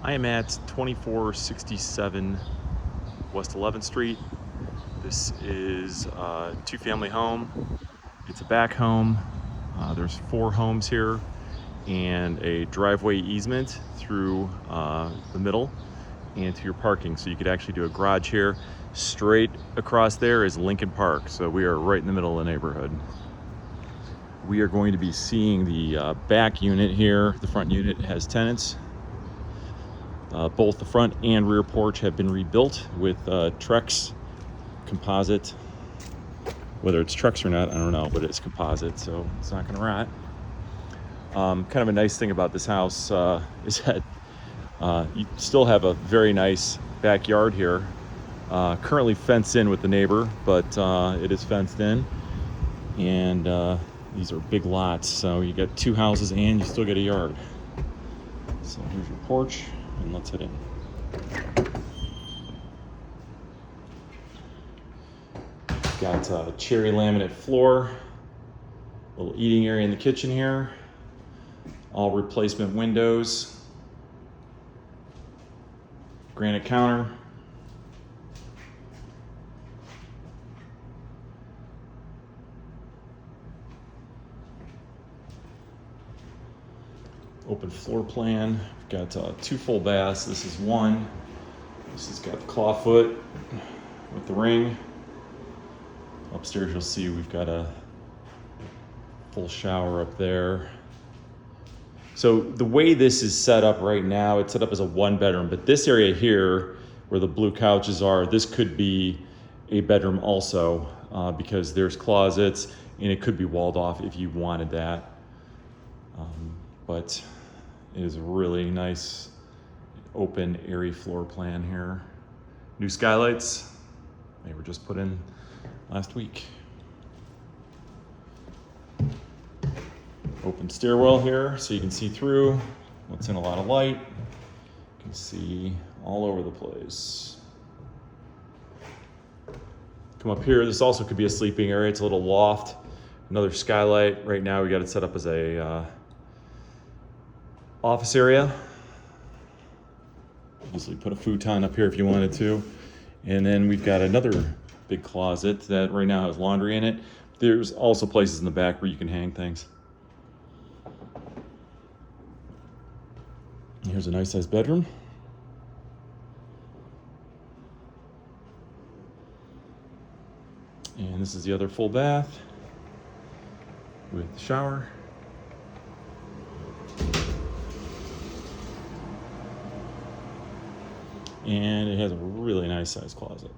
I am at 2467 West 11th Street. This is a two-family home. It's a back home. There's 4 homes here and a driveway easement through the middle and to your parking. So you could actually do a garage here. Straight across there is Lincoln Park. So we are right in the middle of the neighborhood. We are going to be seeing the back unit here. The front unit has tenants. Both the front and rear porch have been rebuilt with Trex composite. Whether it's Trex or not, I don't know, but it's composite, so it's not going to rot. Kind of a nice thing about this house is that you still have a very nice backyard here. Currently fenced in with the neighbor, but it is fenced in. And these are big lots, so you got 2 houses and you still get a yard. So here's your porch, and let's head in. Got a cherry laminate floor, little eating area in the kitchen here, all replacement windows, granite counter, open floor plan. We've got 2 full baths. This is one. This has got the clawfoot with the ring. Upstairs you'll see we've got a full shower up there. So the way this is set up right now, it's set up as a 1-bedroom, but this area here where the blue couches are, this could be a bedroom also because there's closets and it could be walled off if you wanted that. But it is a really nice open airy floor plan here. New skylights, they were just put in last week. Open stairwell here so you can see through. Lets in a lot of light. You can see all over the place. Come up here, this also could be a sleeping area. It's a little loft. Another skylight. Right now we got it set up as a office area. Easily put a futon up here if you wanted to. And then we've got another big closet that right now has laundry in it. There's also places in the back where you can hang things. Here's a nice sized bedroom. And this is the other full bath with the shower. And it has a really nice sized closet.